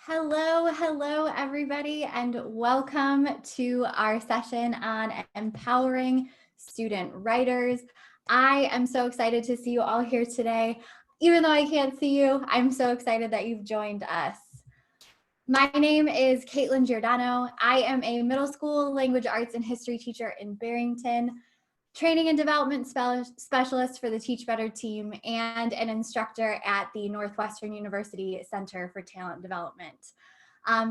Hello, everybody, and welcome to our session on empowering student writers. I am so excited to see you all here today. Even though I can't see you, I'm so excited that you've joined us. My name is Katelynn Giordano. I am a middle school language arts and history teacher in Barrington, training and development specialist for the Teach Better team, and an instructor at the Northwestern University Center for Talent Development.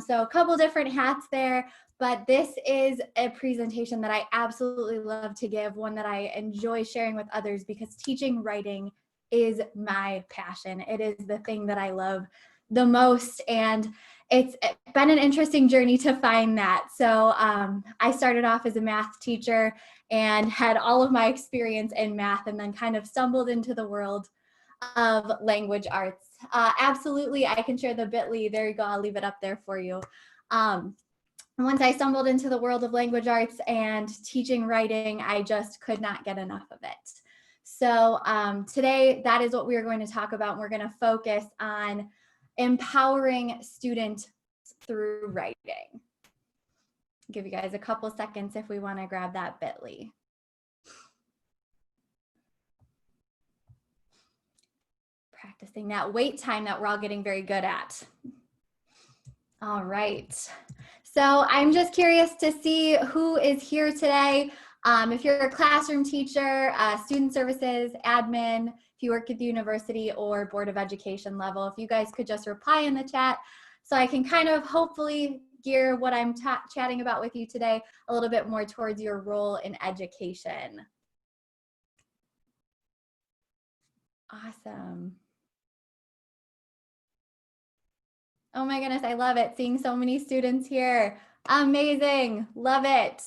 So a couple different hats there, but this is a presentation that I absolutely love to give, one that I enjoy sharing with others because teaching writing is my passion. It is the thing that I love the most, and it's been an interesting journey to find that. So I started off as a math teacher and had all of my experience in math, and then kind of stumbled into the world of language arts. Absolutely, I can share the bit.ly. There you go, I'll leave it up there for you. Once I stumbled into the world of language arts and teaching writing, I just could not get enough of it. So today, that is what we are going to talk about. We're going to focus on empowering students through writing. I'll give you guys a couple seconds if we want to grab that bit.ly. Practicing that wait time that we're all getting very good at. All right. So I'm just curious to see who is here today. If you're a classroom teacher, student services, admin, if you work at the university or Board of Education level, if you guys could just reply in the chat so I can kind of hopefully gear what I'm chatting about with you today a little bit more towards your role in education. Awesome. Oh my goodness, I love it. Seeing so many students here. Amazing, love it.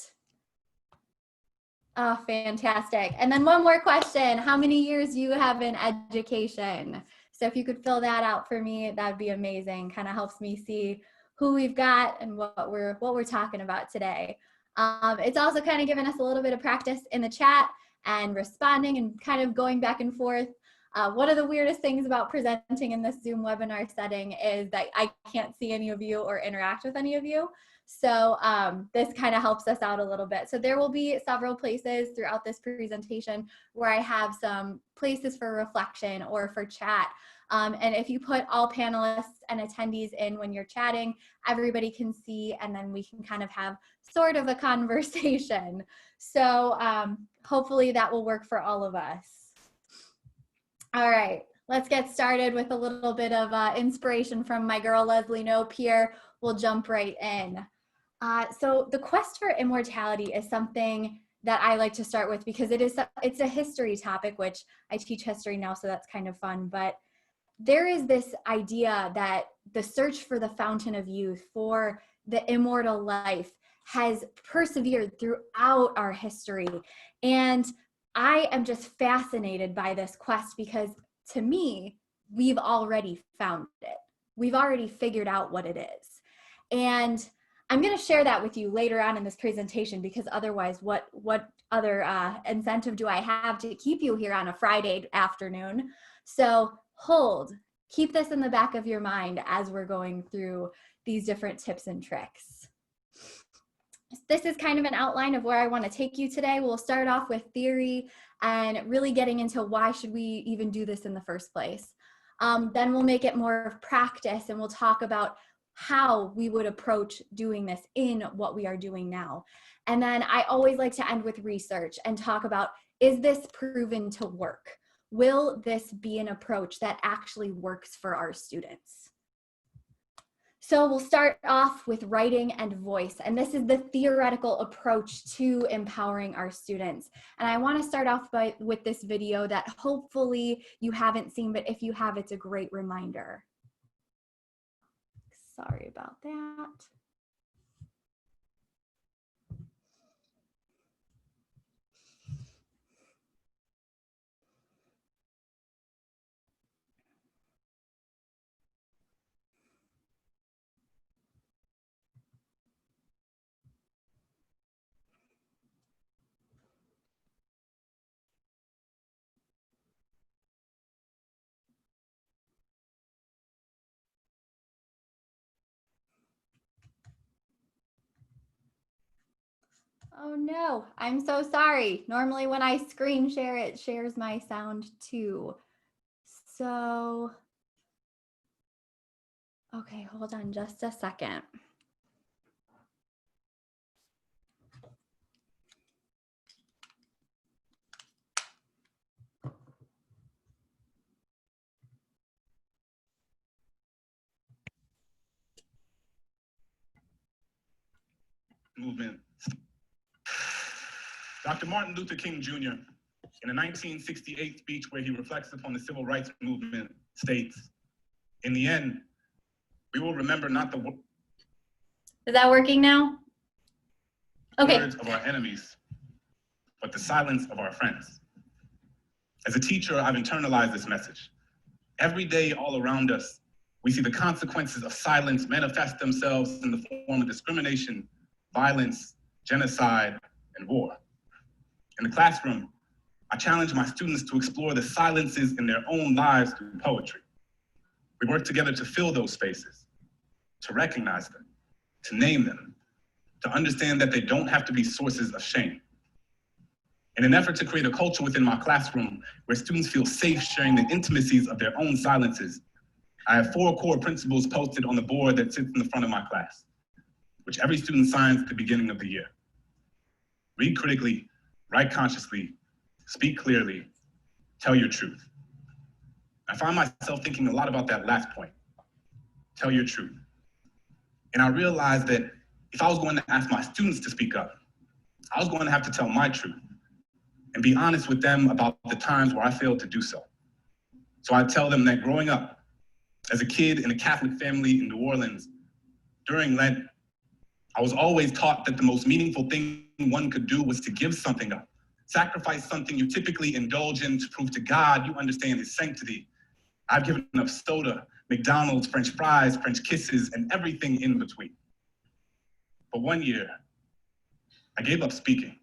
Oh, fantastic. And then one more question. How many years do you have in education? So if you could fill that out for me, that'd be amazing. Kind of helps me see who we've got and what we're talking about today. It's also kind of given us a little bit of practice in the chat and responding and kind of going back and forth. One of the weirdest things about presenting in this Zoom webinar setting is that I can't see any of you or interact with any of you. So this kind of helps us out a little bit. So there will be several places throughout this presentation where I have some places for reflection or for chat. And if you put all panelists and attendees in when you're chatting, everybody can see, and then we can kind of have sort of a conversation. So hopefully that will work for all of us. All right, let's get started with a little bit of inspiration from my girl Leslie Knope here. We'll jump right in. So the quest for immortality is something that I like to start with because it's a history topic, which I teach history now, so that's kind of fun. But there is this idea that the search for the fountain of youth, for the immortal life, has persevered throughout our history. And I am just fascinated by this quest because to me, we've already found it. We've already figured out what it is. And I'm going to share that with you later on in this presentation because otherwise, what other incentive do I have to keep you here on a Friday afternoon? So keep this in the back of your mind as we're going through these different tips and tricks. This is kind of an outline of where I want to take you today. We'll start off with theory and really getting into why should we even do this in the first place. Then we'll make it more of practice and we'll talk about how we would approach doing this in what we are doing now. And then I always like to end with research and talk about, is this proven to work? Will this be an approach that actually works for our students? So we'll start off with writing and voice, and this is the theoretical approach to empowering our students. And I want to start off with this video that hopefully you haven't seen, but if you have, it's a great reminder. Sorry about that. Oh no, I'm so sorry. Normally when I screen share, it shares my sound too. So, okay, hold on just a second. Movement. Dr. Martin Luther King Jr., in a 1968 speech where he reflects upon the civil rights movement, states, "In the end, we will remember not the Is that working now? Okay. words of our enemies, but the silence of our friends." As a teacher, I've internalized this message. Every day, all around us, we see the consequences of silence manifest themselves in the form of discrimination, violence, genocide, and war. In the classroom, I challenge my students to explore the silences in their own lives through poetry. We work together to fill those spaces, to recognize them, to name them, to understand that they don't have to be sources of shame. In an effort to create a culture within my classroom where students feel safe sharing the intimacies of their own silences, I have 4 core principles posted on the board that sits in the front of my class, which every student signs at the beginning of the year. Read critically, write consciously, speak clearly, tell your truth. I find myself thinking a lot about that last point, tell your truth. And I realized that if I was going to ask my students to speak up, I was going to have to tell my truth and be honest with them about the times where I failed to do so. So I tell them that growing up as a kid in a Catholic family in New Orleans, during Lent, I was always taught that the most meaningful thing one could do was to give something up, sacrifice something you typically indulge in to prove to God you understand His sanctity. I've given up soda, McDonald's, French fries, French kisses, and everything in between. But one year, I gave up speaking.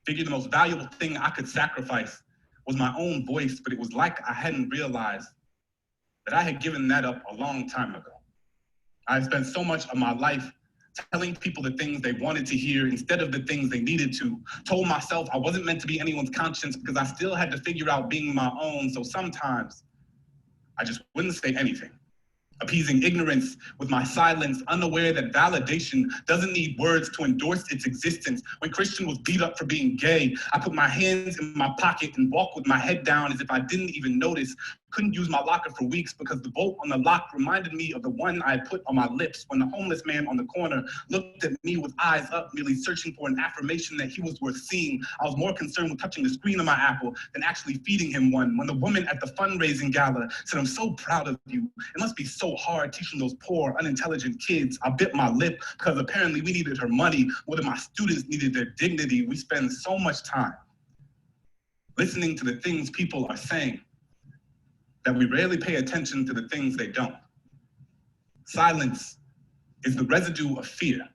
Figured the most valuable thing I could sacrifice was my own voice, but it was like I hadn't realized that I had given that up a long time ago. I had spent so much of my life telling people the things they wanted to hear instead of the things they needed to. Told myself I wasn't meant to be anyone's conscience because I still had to figure out being my own. So sometimes I just wouldn't say anything, appeasing ignorance with my silence, unaware that validation doesn't need words to endorse its existence. When Christian was beat up for being gay, I put my hands in my pocket and walked with my head down as if I didn't even notice. Couldn't use my locker for weeks because the bolt on the lock reminded me of the one I had put on my lips when the homeless man on the corner looked at me with eyes up, merely searching for an affirmation that he was worth seeing. I was more concerned with touching the screen of my Apple than actually feeding him one. When the woman at the fundraising gala said, "I'm so proud of you. It must be so hard teaching those poor, unintelligent kids," I bit my lip because apparently we needed her money more than my students needed their dignity. We spend so much time listening to the things people are saying that we rarely pay attention to the things they don't. Silence is the residue of fear.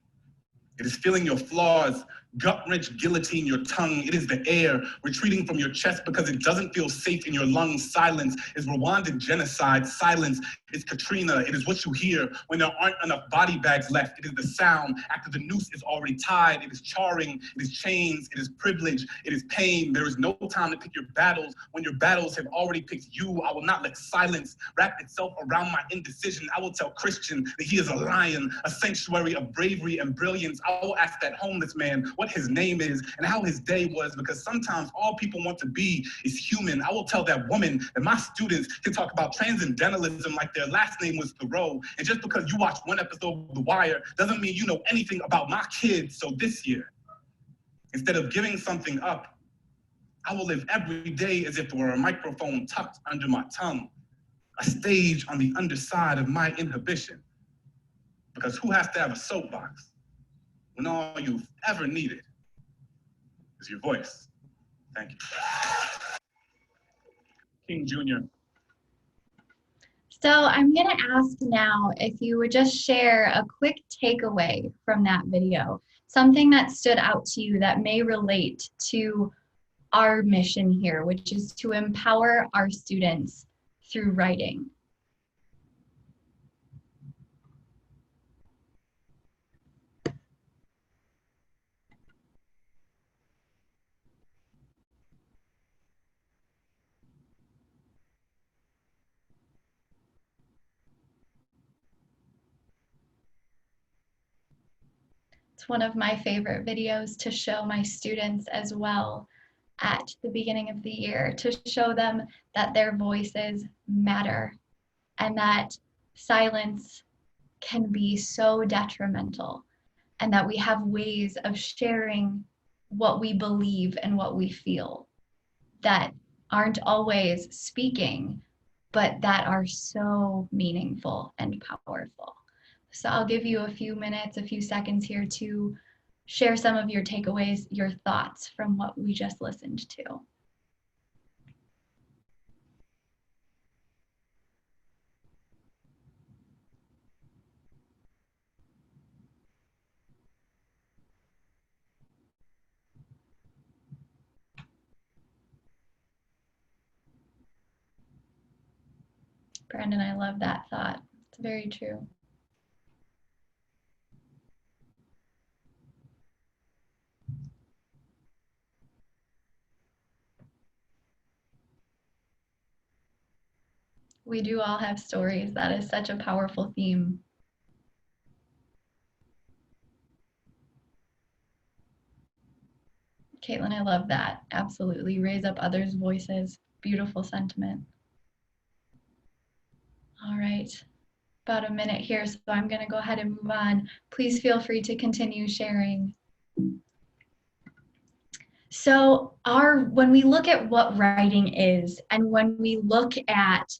It is feeling your flaws, gut-wrench guillotine your tongue. It is the air retreating from your chest because it doesn't feel safe in your lungs. Silence is Rwandan genocide. Silence is Katrina. It is what you hear when there aren't enough body bags left. It is the sound after the noose is already tied. It is charring. It is chains. It is privilege. It is pain. There is no time to pick your battles when your battles have already picked you. I will not let silence wrap itself around my indecision. I will tell Christian that he is a lion, a sanctuary of bravery and brilliance. I will ask that homeless man what his name is and how his day was, because sometimes all people want to be is human. I will tell that woman that my students can talk about transcendentalism like their last name was Thoreau. And just because you watched one episode of The Wire doesn't mean you know anything about my kids. So this year, instead of giving something up, I will live every day as if there were a microphone tucked under my tongue, a stage on the underside of my inhibition. Because who has to have a soapbox when all you've ever needed is your voice? Thank you. King Jr. So I'm going to ask now if you would just share a quick takeaway from that video, something that stood out to you that may relate to our mission here, which is to empower our students through writing. It's one of my favorite videos to show my students as well at the beginning of the year, to show them that their voices matter and that silence can be so detrimental, and that we have ways of sharing what we believe and what we feel that aren't always speaking, but that are so meaningful and powerful. So I'll give you a few minutes, a few seconds here to share some of your takeaways, your thoughts from what we just listened to. Brandon, I love that thought. It's very true. We do all have stories. That is such a powerful theme. Katelynn, I love that. Absolutely. Raise up others' voices. Beautiful sentiment. All right. About a minute here, so I'm going to go ahead and move on. Please feel free to continue sharing. So when we look at what writing is, and when we look at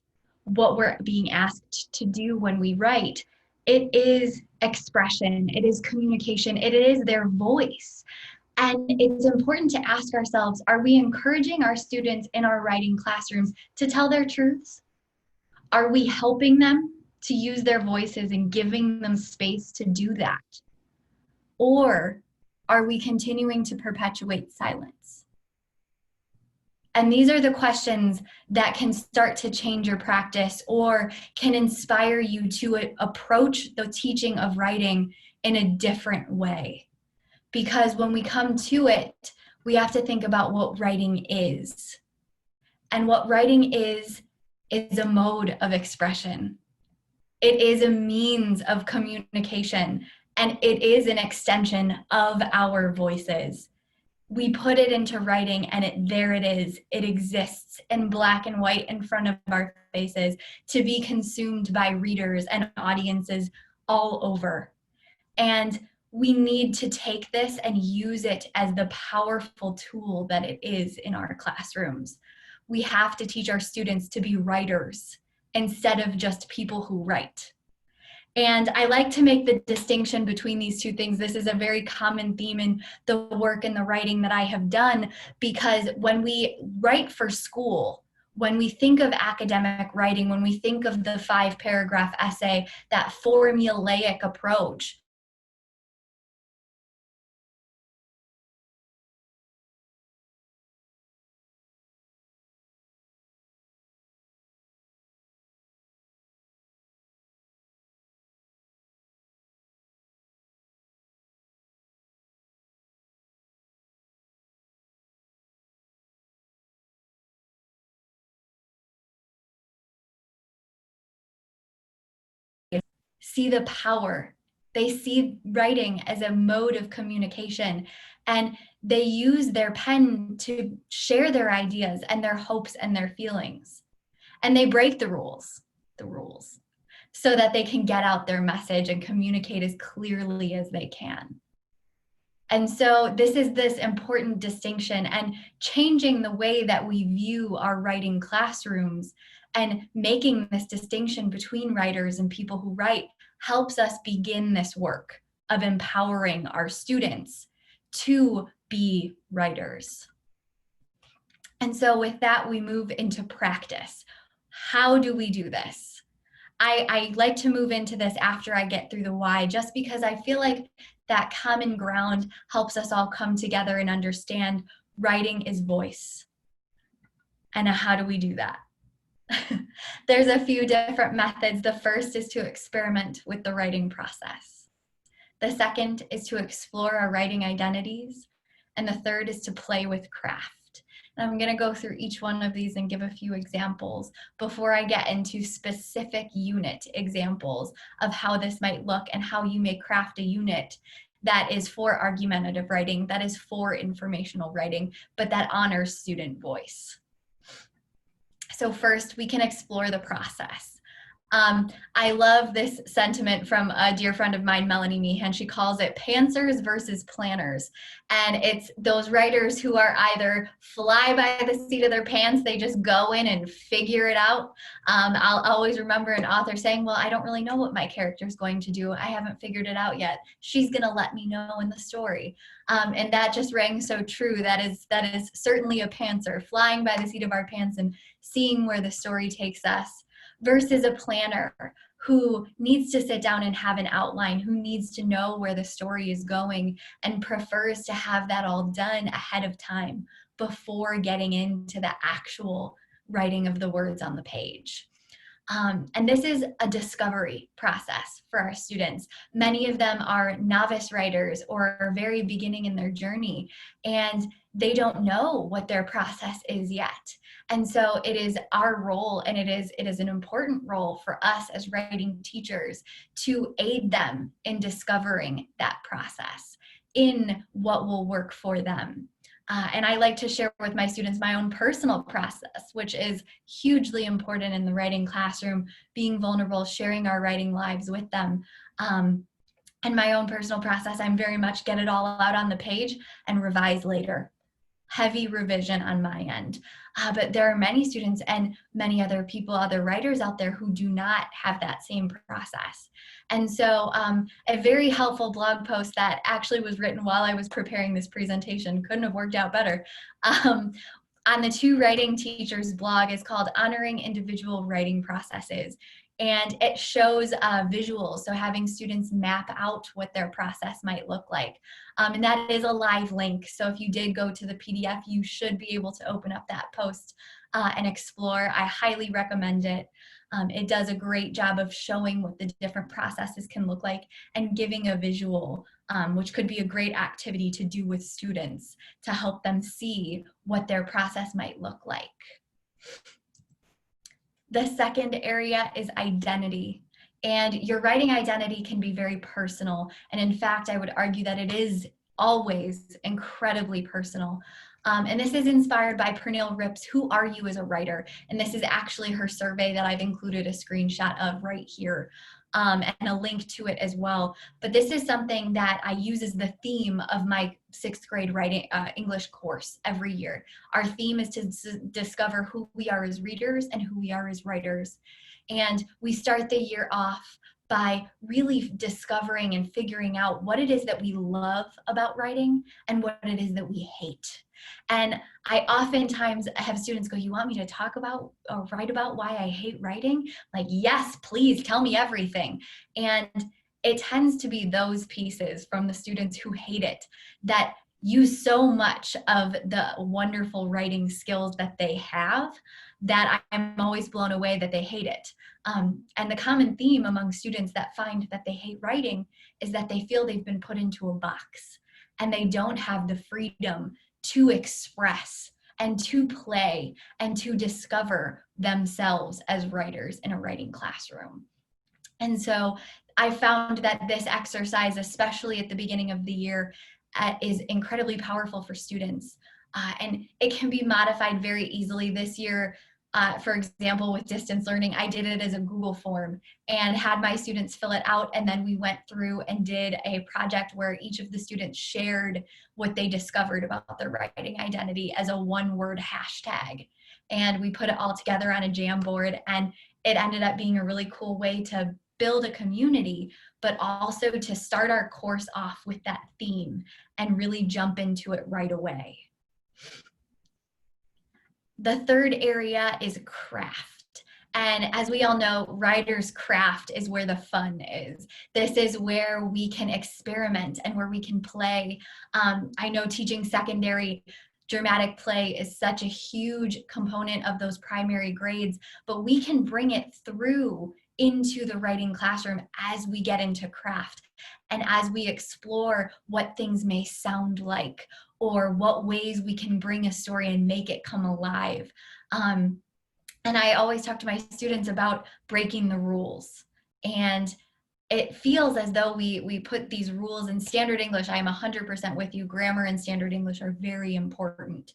what we're being asked to do when we write, it is expression, it is communication, it is their voice. And it's important to ask ourselves, are we encouraging our students in our writing classrooms to tell their truths? Are we helping them to use their voices and giving them space to do that? Or are we continuing to perpetuate silence? And these are the questions that can start to change your practice or can inspire you to approach the teaching of writing in a different way. Because when we come to it, we have to think about what writing is. And what writing is a mode of expression. It is a means of communication, and it is an extension of our voices. We put it into writing, and there it is. It exists in black and white in front of our faces to be consumed by readers and audiences all over. And we need to take this and use it as the powerful tool that it is in our classrooms. We have to teach our students to be writers instead of just people who write. And I like to make the distinction between these two things. This is a very common theme in the work and the writing that I have done, because when we write for school, when we think of academic writing, when we think of the 5-paragraph essay, that formulaic approach, see the power. They see writing as a mode of communication, and they use their pen to share their ideas and their hopes and their feelings. And they break the rules, so that they can get out their message and communicate as clearly as they can. And so this is this important distinction, and changing the way that we view our writing classrooms and making this distinction between writers and people who write helps us begin this work of empowering our students to be writers. And so with that, we move into practice. How do we do this? I like to move into this after I get through the why, just because I feel like that common ground helps us all come together and understand writing is voice. And how do we do that? There's a few different methods. The first is to experiment with the writing process. The second is to explore our writing identities. And the third is to play with craft. And I'm going to go through each one of these and give a few examples before I get into specific unit examples of how this might look and how you may craft a unit that is for argumentative writing, that is for informational writing, but that honors student voice. So first, we can explore the process. I love this sentiment from a dear friend of mine, Melanie Meehan. She calls it pantsers versus planners. And it's those writers who are either fly by the seat of their pants, they just go in and figure it out. I'll always remember an author saying, well, I don't really know what my character is going to do. I haven't figured it out yet. She's going to let me know in the story. And that just rang so true. That is certainly a pantser, flying by the seat of our pants and seeing where the story takes us, versus a planner who needs to sit down and have an outline, who needs to know where the story is going and prefers to have that all done ahead of time before getting into the actual writing of the words on the page. And this is a discovery process for our students. Many of them are novice writers or are very beginning in their journey, and they don't know what their process is yet. And so it is our role, and it is an important role for us as writing teachers to aid them in discovering that process, in what will work for them. And I like to share with my students my own personal process, which is hugely important in the writing classroom, being vulnerable, sharing our writing lives with them. And my own personal process, I'm very much get it all out on the page and revise later. Heavy revision on my end. But there are many students and many other people, other writers out there who do not have that same process. And so a very helpful blog post that actually was written while I was preparing this presentation, couldn't have worked out better, on the Two Writing Teachers blog is called Honoring Individual Writing Processes. And it shows visuals, so having students map out what their process might look like. And that is a live link, so if you did go to the PDF, you should be able to open up that post and explore. I highly recommend it. It does a great job of showing what the different processes can look like and giving a visual, which could be a great activity to do with students to help them see what their process might look like. The second area is identity. And your writing identity can be very personal. And in fact, I would argue that it is always incredibly personal. And this is inspired by Pernille Rips' Who Are You as a Writer? And this is actually her survey that I've included a screenshot of right here. And a link to it as well. But this is something that I use as the theme of my 6th grade writing English course every year. Our theme is to discover who we are as readers and who we are as writers. And we start the year off by really discovering and figuring out what it is that we love about writing and what it is that we hate. And I oftentimes have students go, you want me to talk about or write about why I hate writing? Like, yes, please tell me everything. And it tends to be those pieces from the students who hate it that use so much of the wonderful writing skills that they have that I'm always blown away that they hate it. And the common theme among students that find that they hate writing is that they feel they've been put into a box and they don't have the freedom to express and to play and to discover themselves as writers in a writing classroom. And so I found that this exercise, especially at the beginning of the year, is incredibly powerful for students. And it can be modified very easily. This year, for example, with distance learning, I did it as a Google form and had my students fill it out. And then we went through and did a project where each of the students shared what they discovered about their writing identity as a one-word hashtag. And we put it all together on a Jamboard, and it ended up being a really cool way to build a community, but also to start our course off with that theme and really jump into it right away. The third area is craft. And as we all know, writer's craft is where the fun is. This is where we can experiment and where we can play. I know teaching secondary dramatic play is such a huge component of those primary grades, but we can bring it through into the writing classroom as we get into craft and as we explore what things may sound like or what ways we can bring a story and make it come alive. And I always talk to my students about breaking the rules. And it feels as though we put these rules in standard English. I am 100% with you. Grammar and standard English are very important.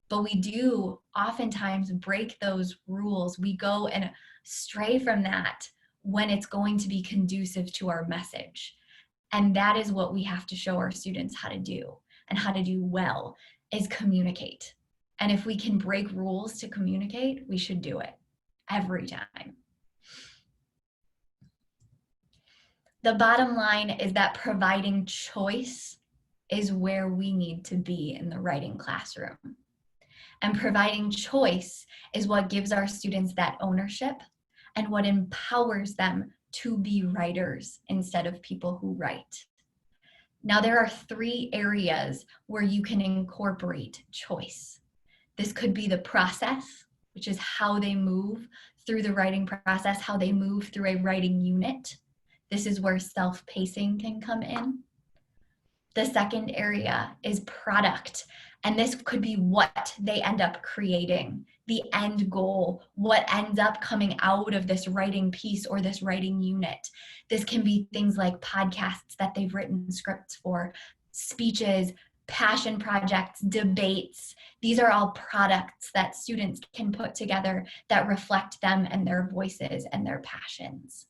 But we do oftentimes break those rules. We go and stray from that when it's going to be conducive to our message. And that is what we have to show our students how to do, and how to do well, is communicate. And if we can break rules to communicate, we should do it every time. The bottom line is that providing choice is where we need to be in the writing classroom. And providing choice is what gives our students that ownership and what empowers them to be writers instead of people who write. Now, there are 3 areas where you can incorporate choice. This could be the process, which is how they move through the writing process, how they move through a writing unit. This is where self-pacing can come in. The second area is product, and this could be what they end up creating, the end goal, what ends up coming out of this writing piece or this writing unit. This can be things like podcasts that they've written scripts for, speeches, passion projects, debates. These are all products that students can put together that reflect them and their voices and their passions.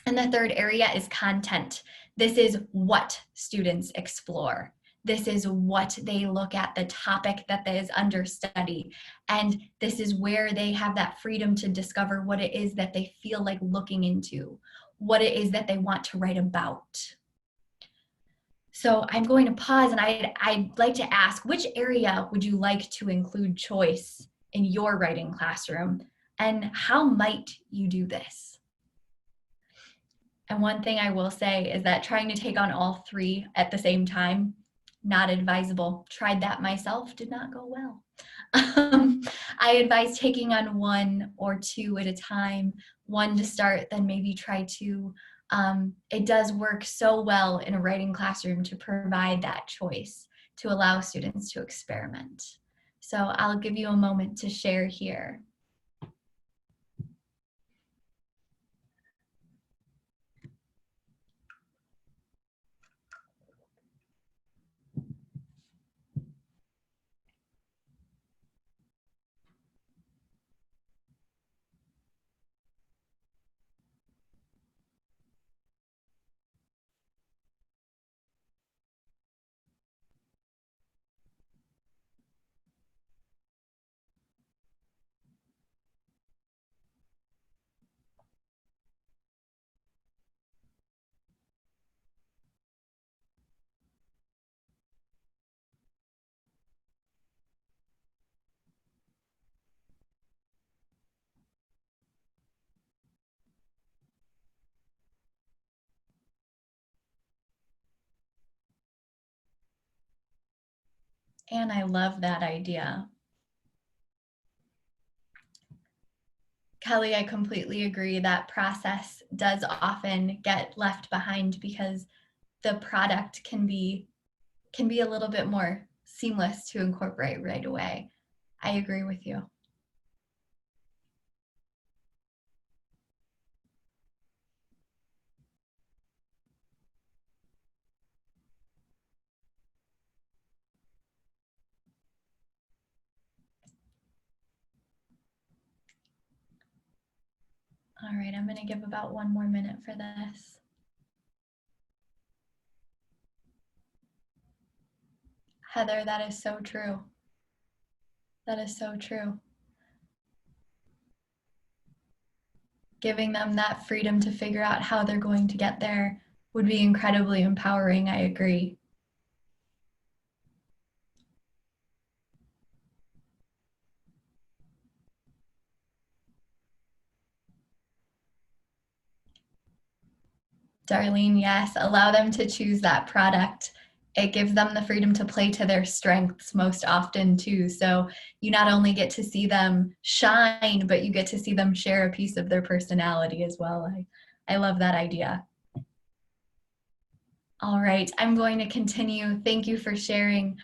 And the third area is content. This is what students explore. This is what they look at, the topic that is under study. And this is where they have that freedom to discover what it is that they feel like looking into, what it is that they want to write about. So I'm going to pause, and I'd like to ask, which area would you like to include choice in your writing classroom? And how might you do this? And one thing I will say is that trying to take on all 3 at the same time, not advisable. Tried that myself, did not go well. I advise taking on 1 or 2 at a time, 1 to start, then maybe try 2. It does work so well in a writing classroom to provide that choice, to allow students to experiment. So I'll give you a moment to share here. And I love that idea. Kelly, I completely agree that process does often get left behind because the product can be a little bit more seamless to incorporate right away. I agree with you. All right, I'm going to give about 1 more minute for this. Heather, that is so true. That is so true. Giving them that freedom to figure out how they're going to get there would be incredibly empowering. I agree. Darlene, yes, allow them to choose that product. It gives them the freedom to play to their strengths most often too. So you not only get to see them shine, but you get to see them share a piece of their personality as well. I love that idea. All right, I'm going to continue. Thank you for sharing.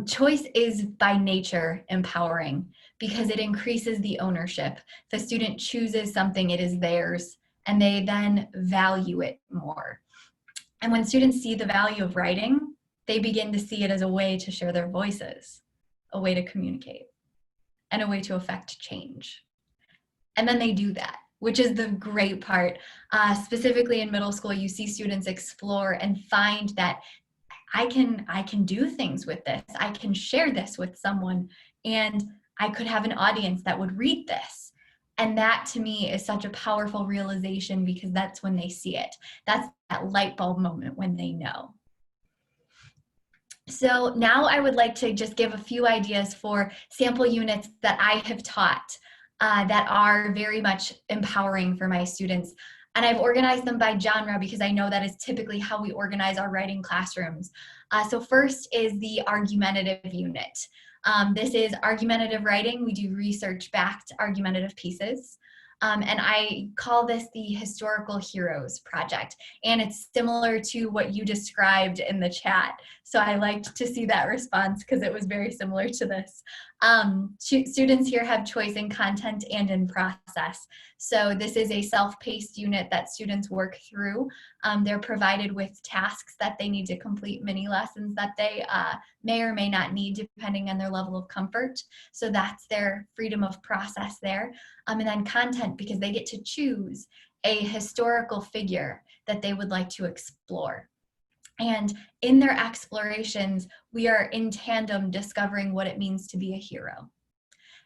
Choice is by nature empowering because it increases the ownership. If a student chooses something, it is theirs, and they then value it more. And when students see the value of writing, they begin to see it as a way to share their voices, a way to communicate, and a way to affect change. And then they do that, which is the great part. Specifically in middle school, you see students explore and find that I can do things with this. I can share this with someone, and I could have an audience that would read this. And that to me is such a powerful realization, because that's when they see it. That's that light bulb moment when they know. So now I would like to just give a few ideas for sample units that I have taught that are very much empowering for my students. And I've organized them by genre because I know that is typically how we organize our writing classrooms. So first is the argumentative unit. This is argumentative writing. We do research-backed argumentative pieces. And I call this the Historical Heroes Project. And it's similar to what you described in the chat. So I liked to see that response because it was very similar to this. Students here have choice in content and in process. So this is a self-paced unit that students work through. They're provided with tasks that they need to complete, mini lessons that they may or may not need depending on their level of comfort. So that's their freedom of process there. And then content, because they get to choose a historical figure that they would like to explore. And in their explorations, we are in tandem discovering what it means to be a hero.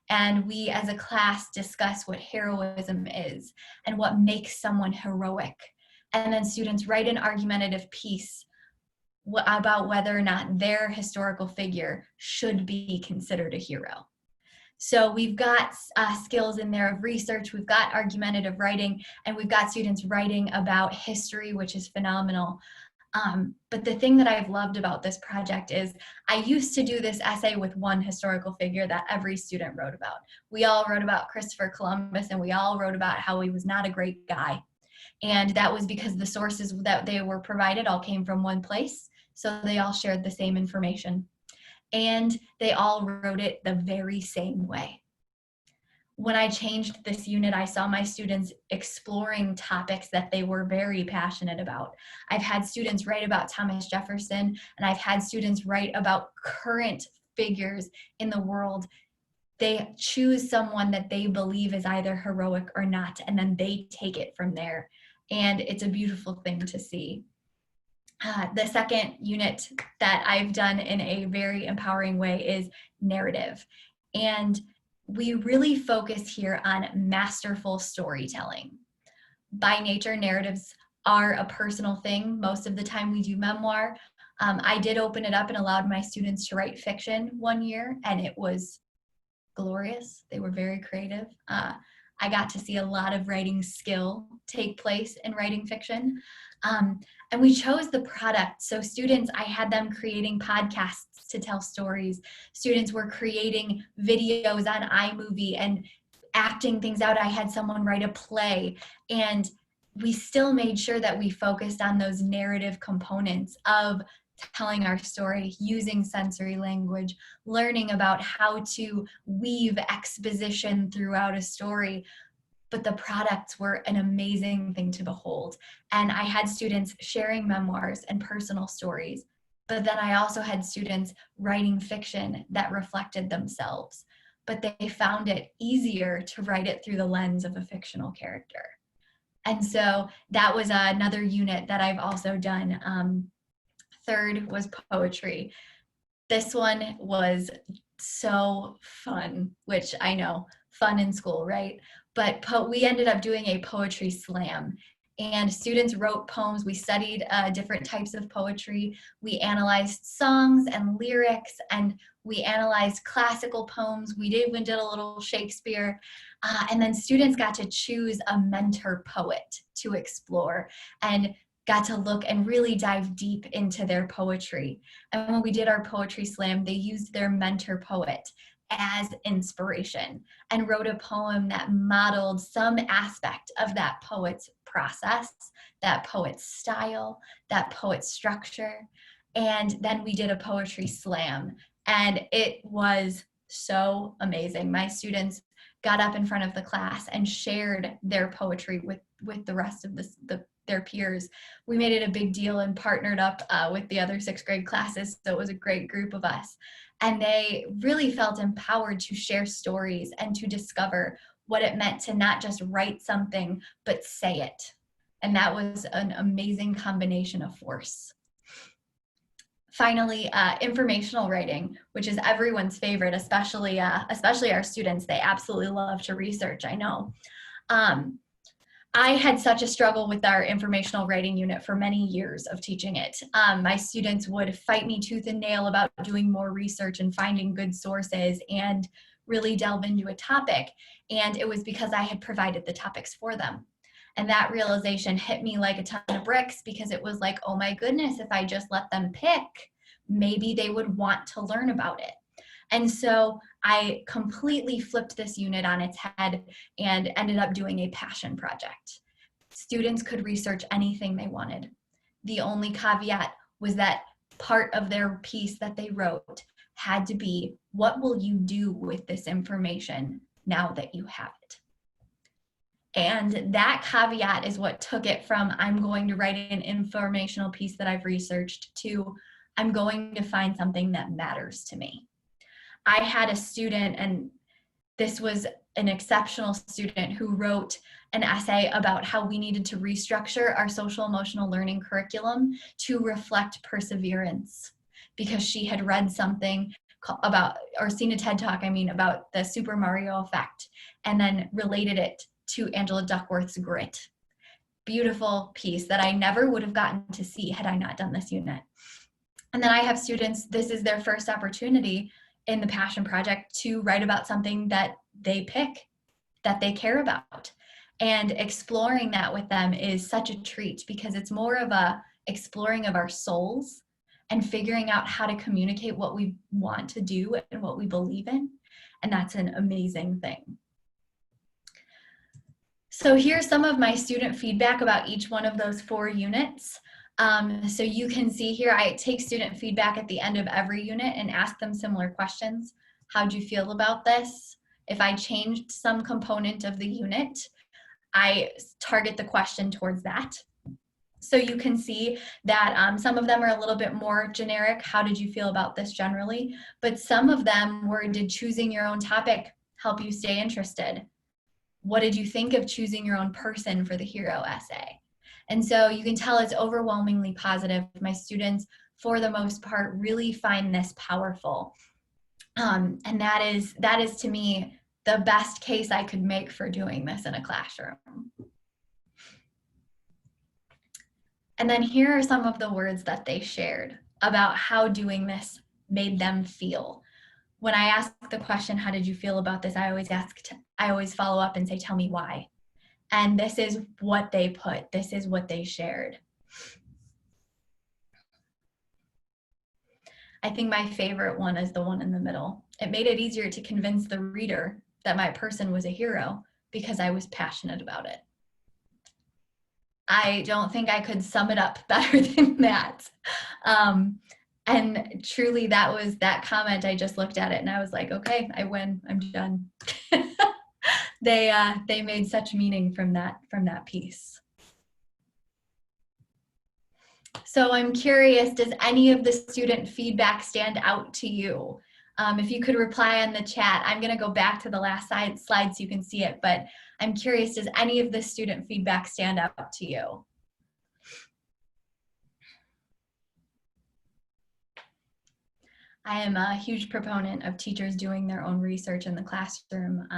And we as a class discuss what heroism is and what makes someone heroic. And then students write an argumentative piece about whether or not their historical figure should be considered a hero. So we've got skills in there of research, we've got argumentative writing, and we've got students writing about history, which is phenomenal. But the thing that I've loved about this project is I used to do this essay with one historical figure that every student wrote about. We all wrote about Christopher Columbus, and we all wrote about how he was not a great guy. And that was because the sources that they were provided all came from one place, so they all shared the same information. And they all wrote it the very same way. When I changed this unit, I saw my students exploring topics that they were very passionate about. I've had students write about Thomas Jefferson, and I've had students write about current figures in the world. They choose someone that they believe is either heroic or not, and then they take it from there. And it's a beautiful thing to see. The second unit that I've done in a very empowering way is narrative. And we really focus here on masterful storytelling. By nature, narratives are a personal thing. Most of the time we do memoir. I did open it up and allowed my students to write fiction one year, and it was glorious. They were very creative. I got to see a lot of writing skill take place in writing fiction. And we chose the product. So students, I had them creating podcasts to tell stories. Students were creating videos on iMovie and acting things out. I had someone write a play, and we still made sure that we focused on those narrative components of telling our story, using sensory language, learning about how to weave exposition throughout a story. But the products were an amazing thing to behold. And I had students sharing memoirs and personal stories, but then I also had students writing fiction that reflected themselves, but they found it easier to write it through the lens of a fictional character. And so that was another unit that I've also done. Third was poetry. This one was so fun, which I know, fun in school, right? But we ended up doing a poetry slam, and students wrote poems. We studied different types of poetry. We analyzed songs and lyrics, and we analyzed classical poems. We even did a little Shakespeare. And then students got to choose a mentor poet to explore and got to look and really dive deep into their poetry. And when we did our poetry slam, they used their mentor poet as inspiration and wrote a poem that modeled some aspect of that poet's process, that poet's style, that poet's structure. And then we did a poetry slam, and it was so amazing. My students got up in front of the class and shared their poetry with the rest of their peers. We made it a big deal and partnered up with the other 6th grade classes, so it was a great group of us. And they really felt empowered to share stories and to discover what it meant to not just write something, but say it. And that was an amazing combination of force. Finally, informational writing, which is everyone's favorite, especially our students. They absolutely love to research, I know. I had such a struggle with our informational writing unit for many years of teaching it. My students would fight me tooth and nail about doing more research and finding good sources and really delve into a topic. And it was because I had provided the topics for them. And that realization hit me like a ton of bricks, because it was like, oh my goodness, if I just let them pick, maybe they would want to learn about it. And so I completely flipped this unit on its head and ended up doing a passion project. Students could research anything they wanted. The only caveat was that part of their piece that they wrote had to be, what will you do with this information now that you have it? And that caveat is what took it from, I'm going to write an informational piece that I've researched, to I'm going to find something that matters to me. I had a student, and this was an exceptional student, who wrote an essay about how we needed to restructure our social emotional learning curriculum to reflect perseverance, because she had read something about, or seen a TED Talk, about the Super Mario effect, and then related it to Angela Duckworth's Grit. Beautiful piece that I never would have gotten to see had I not done this unit. And then I have students, this is their first opportunity in the Passion Project to write about something that they pick, that they care about. And exploring that with them is such a treat, because it's more of a exploring of our souls and figuring out how to communicate what we want to do and what we believe in. And that's an amazing thing. So here's some of my student feedback about each one of those 4 units. So you can see here, I take student feedback at the end of every unit and ask them similar questions. How'd you feel about this? If I changed some component of the unit, I target the question towards that. So you can see that some of them are a little bit more generic. How did you feel about this generally? But some of them were, did choosing your own topic help you stay interested? What did you think of choosing your own person for the hero essay? And so you can tell it's overwhelmingly positive. My students, for the most part, really find this powerful. And that is to me the best case I could make for doing this in a classroom. And then here are some of the words that they shared about how doing this made them feel. When I ask the question, how did you feel about this? I always follow up and say, tell me why. And this is what they put. This is what they shared. I think my favorite one is the one in the middle. It made it easier to convince the reader that my person was a hero because I was passionate about it. I don't think I could sum it up better than that. And truly, that comment, I just looked at it and I was like, okay, I win, I'm done. They made such meaning from that piece. So I'm curious, does any of the student feedback stand out to you? If you could reply on the chat, I'm gonna go back to the last slide so you can see it, but I'm curious, does any of the student feedback stand out to you? I am a huge proponent of teachers doing their own research in the classroom.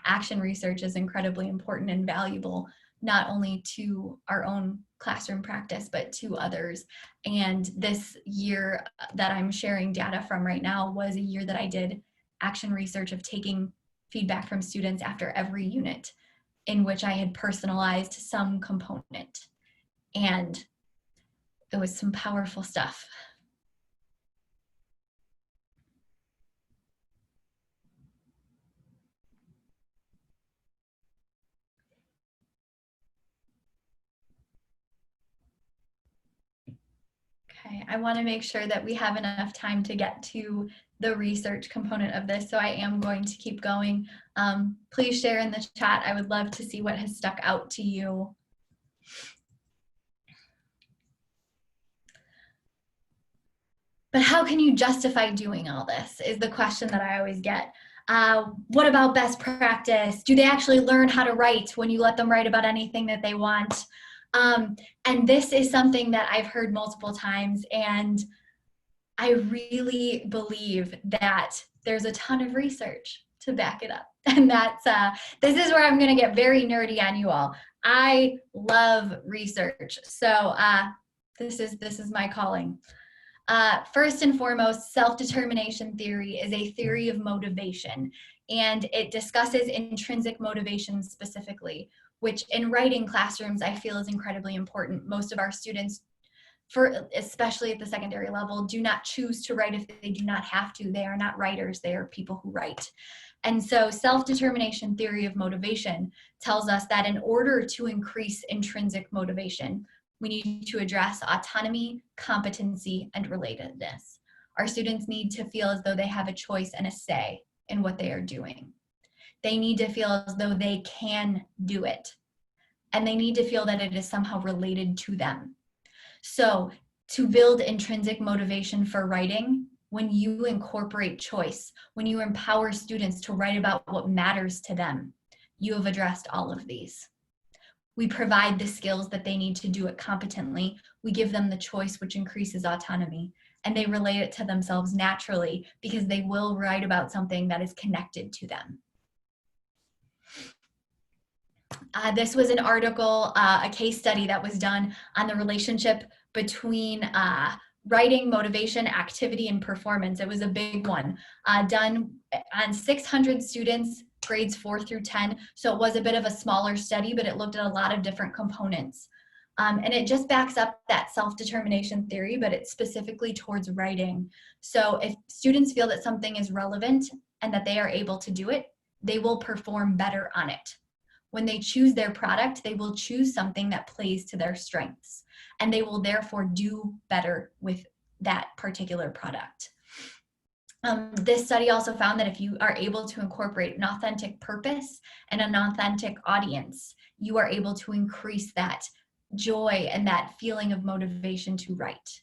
Action research is incredibly important and valuable, not only to our own classroom practice, but to others. And this year that I'm sharing data from right now was a year that I did action research of taking feedback from students after every unit in which I had personalized some component. And it was some powerful stuff. Okay. Okay, I want to make sure that we have enough time to get to the research component of this, so I am going to keep going. Please share in the chat. I would love to see what has stuck out to you. But how can you justify doing all this is the question that I always get. What about best practice? Do they actually learn how to write when you let them write about anything that they want? And this is something that I've heard multiple times, and I really believe that there's a ton of research to back it up. And that's, this is where I'm gonna get very nerdy on you all. I love research. So this is my calling. First and foremost, self-determination theory is a theory of motivation, and it discusses intrinsic motivation specifically, which in writing classrooms I feel is incredibly important. Most of our students, especially at the secondary level, do not choose to write if they do not have to. They are not writers, they are people who write. And so self-determination theory of motivation tells us that in order to increase intrinsic motivation, we need to address autonomy, competency, and relatedness. Our students need to feel as though they have a choice and a say in what they are doing. They need to feel as though they can do it. And they need to feel that it is somehow related to them. So to build intrinsic motivation for writing, when you incorporate choice, when you empower students to write about what matters to them, you have addressed all of these. We provide the skills that they need to do it competently. We give them the choice, which increases autonomy, and they relate it to themselves naturally because they will write about something that is connected to them. This was an article, a case study that was done on the relationship between writing, motivation, activity, and performance. It was a big one, done on 600 students, grades 4 through 10. So it was a bit of a smaller study, but it looked at a lot of different components. And it just backs up that self-determination theory, but it's specifically towards writing. So if students feel that something is relevant and that they are able to do it, they will perform better on it. When they choose their product, they will choose something that plays to their strengths, and they will therefore do better with that particular product. This study also found that if you are able to incorporate an authentic purpose and an authentic audience, you are able to increase that joy and that feeling of motivation to write.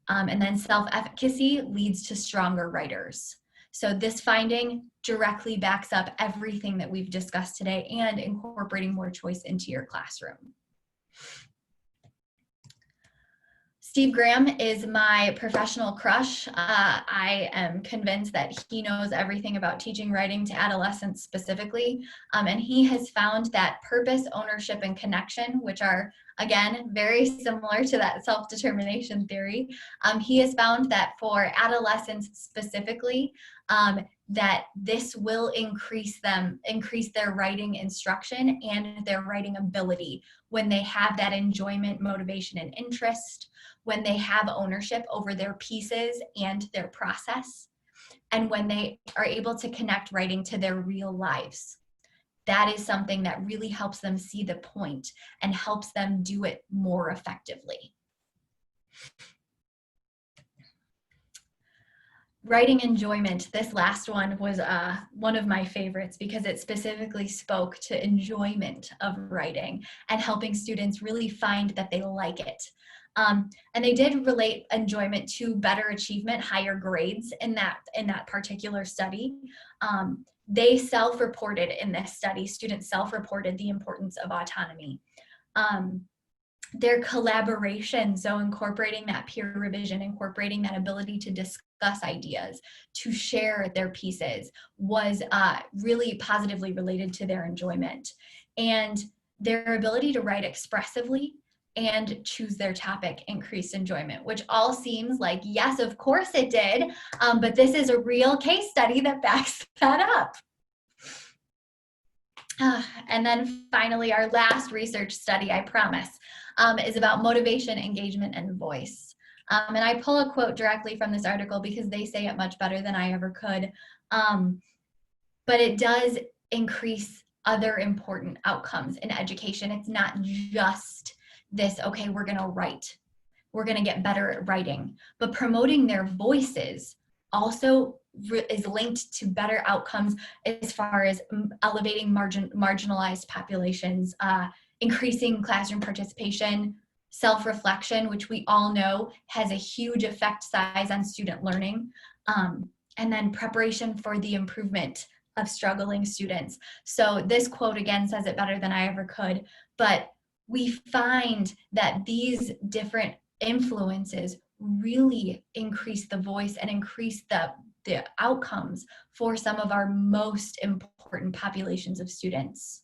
And then self-efficacy leads to stronger writers. So this finding directly backs up everything that we've discussed today and incorporating more choice into your classroom. Steve Graham is my professional crush. I am convinced that he knows everything about teaching writing to adolescents specifically. And he has found that purpose, ownership, and connection, which are, again, very similar to that self-determination theory. He has found that for adolescents specifically, that this will increase their writing instruction and their writing ability when they have that enjoyment, motivation, and interest, when they have ownership over their pieces and their process, and when they are able to connect writing to their real lives. That is something that really helps them see the point and helps them do it more effectively. Writing enjoyment, this last one was one of my favorites because it specifically spoke to enjoyment of writing and helping students really find that they like it. And they did relate enjoyment to better achievement, higher grades in that particular study. They self-reported in this study, students self-reported the importance of autonomy. Their collaboration, so incorporating that peer revision, incorporating that ability to discuss ideas, to share their pieces, was really positively related to their enjoyment. And their ability to write expressively and choose their topic increased enjoyment, which all seems like, yes, of course it did, but this is a real case study that backs that up. And then finally, our last research study, I promise, is about motivation, engagement, and voice. And I pull a quote directly from this article because they say it much better than I ever could. But it does increase other important outcomes in education. It's not just this, okay, we're gonna write. we're going to get better at writing. But promoting their voices also is linked to better outcomes as far as elevating marginalized populations, increasing classroom participation, self-reflection, which we all know has a huge effect size on student learning, and then preparation for the improvement of struggling students. So this quote again says it better than I ever could, but we find that these different influences really increase the voice and increase the outcomes for some of our most important populations of students.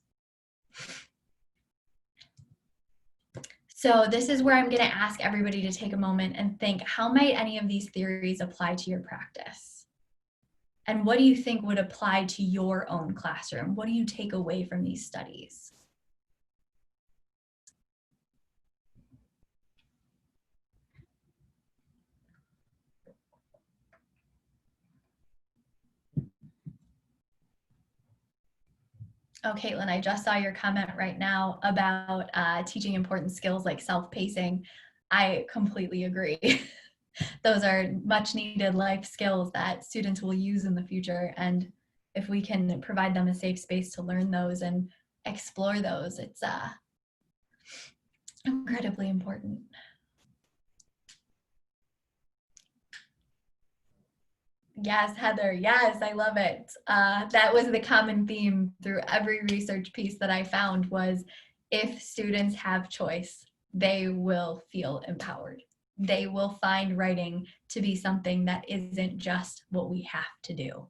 So this is where I'm going to ask everybody to take a moment and think, how might any of these theories apply to your practice? And what do you think would apply to your own classroom? What do you take away from these studies? Oh, Katelynn, I just saw your comment right now about teaching important skills like self-pacing. I completely agree. Those are much needed life skills that students will use in the future. And if we can provide them a safe space to learn those and explore those, it's incredibly important. Yes, Heather. Yes, I love it. That was the common theme through every research piece that I found was if students have choice, they will feel empowered. They will find writing to be something that isn't just what we have to do.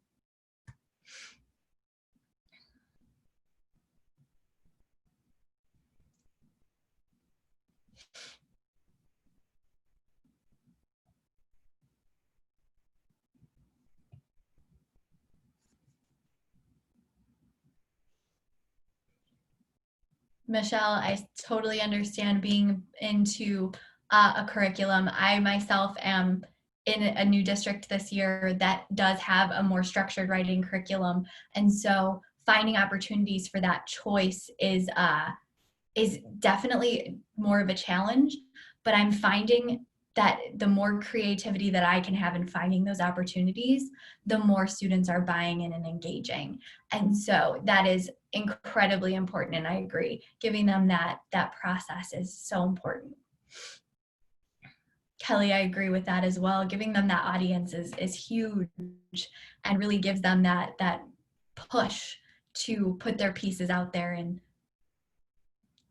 Michelle, I totally understand being into a curriculum. I myself am in a new district this year that does have a more structured writing curriculum. And so finding opportunities for that choice is definitely more of a challenge, but I'm finding that the more creativity that I can have in finding those opportunities, the more students are buying in and engaging. And so that is incredibly important, and I agree. Giving them that process is so important. Kelly, I agree with that as well. Giving them that audience is huge and really gives them that push to put their pieces out there and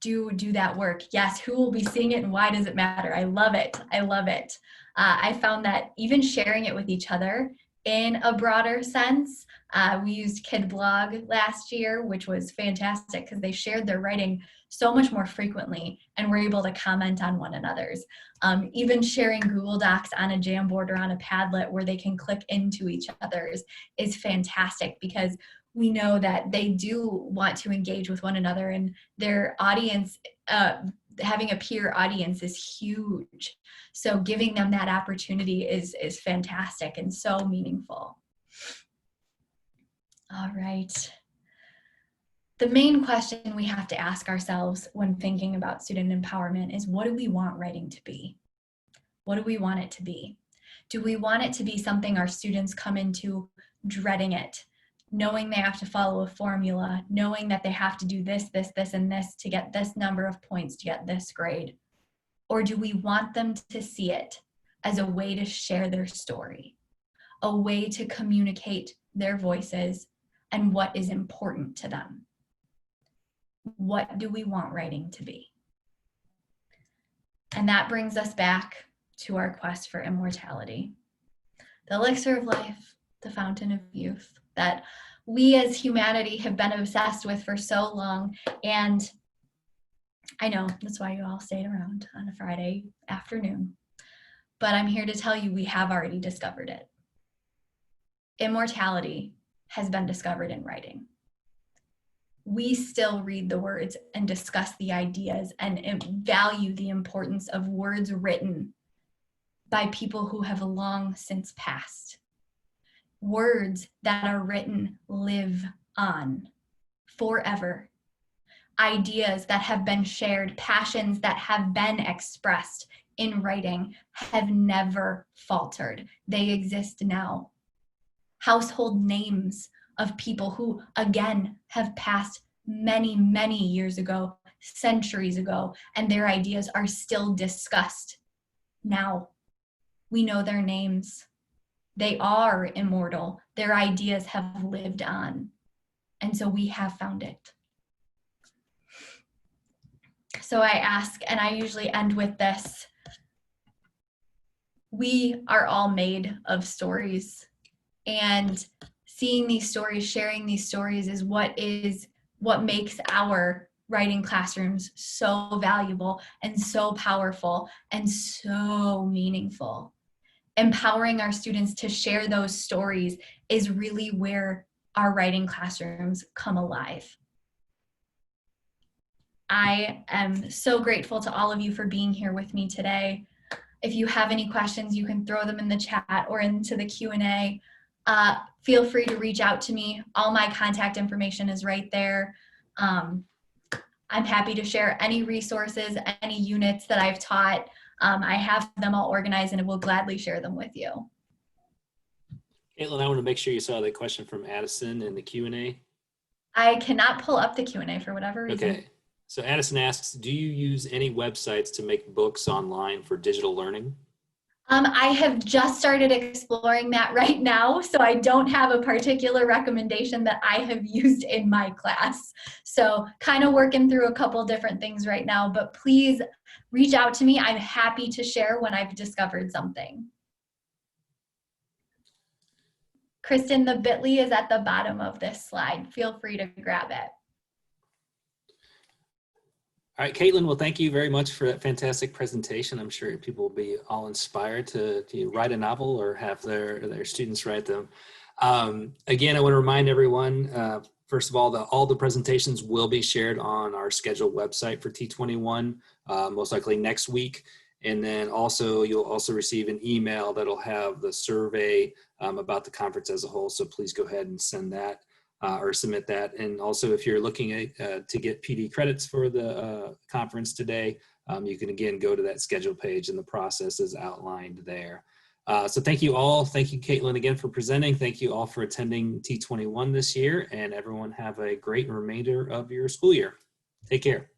do that work. Yes, who will be seeing it and why does it matter? I love it. I love it. I found that even sharing it with each other in a broader sense, we used KidBlog last year, which was fantastic because they shared their writing so much more frequently and were able to comment on one another's. Even sharing Google Docs on a Jamboard or on a Padlet where they can click into each other's is fantastic because we know that they do want to engage with one another and their audience, having a peer audience is huge. So giving them that opportunity is fantastic and so meaningful. All right. The main question we have to ask ourselves when thinking about student empowerment is, what do we want writing to be? What do we want it to be? Do we want it to be something our students come into dreading it, knowing they have to follow a formula, knowing that they have to do this, this, this, and this to get this number of points to get this grade? Or do we want them to see it as a way to share their story, a way to communicate their voices and what is important to them? What do we want writing to be? And that brings us back to our quest for immortality, the elixir of life, the fountain of youth that we as humanity have been obsessed with for so long. And I know that's why you all stayed around on a Friday afternoon, but I'm here to tell you we have already discovered it. Immortality has been discovered in writing. We still read the words and discuss the ideas and value the importance of words written by people who have long since passed. Words that are written live on forever. Ideas that have been shared, passions that have been expressed in writing have never faltered. They exist now. Household names of people who, again, have passed many, many years ago, centuries ago, and their ideas are still discussed now. We know their names. They are immortal. Their ideas have lived on. And so we have found it. So I ask, and I usually end with this, we are all made of stories. And seeing these stories, sharing these stories is what makes our writing classrooms so valuable and so powerful and so meaningful. Empowering our students to share those stories is really where our writing classrooms come alive. I am so grateful to all of you for being here with me today. If you have any questions, you can throw them in the chat or into the Q&A. Feel free to reach out to me. All my contact information is right there. I'm happy to share any resources, any units that I've taught. I have them all organized and will gladly share them with you. Katelynn, I want to make sure you saw the question from Addison in the Q&A. I cannot pull up the Q&A for whatever reason. Okay. So Addison asks, do you use any websites to make books online for digital learning? I have just started exploring that right now, so I don't have a particular recommendation that I have used in my class. So kind of working through a couple different things right now, but please reach out to me. I'm happy to share when I've discovered something. Kristen, the bit.ly is at the bottom of this slide. Feel free to grab it. All right, Katelynn, well, thank you very much for that fantastic presentation. I'm sure people will be all inspired to write a novel or have their students write them. Again, I want to remind everyone, first of all the presentations will be shared on our scheduled website for T21, most likely next week. And then also, you'll also receive an email that'll have the survey about the conference as a whole. So please go ahead and send that. Or submit that. And also, if you're looking at to get PD credits for the conference today, you can again go to that schedule page and the process is outlined there. So thank you all. Thank you, Katelynn, again for presenting. Thank you all for attending T21 this year, and everyone have a great remainder of your school year. Take care.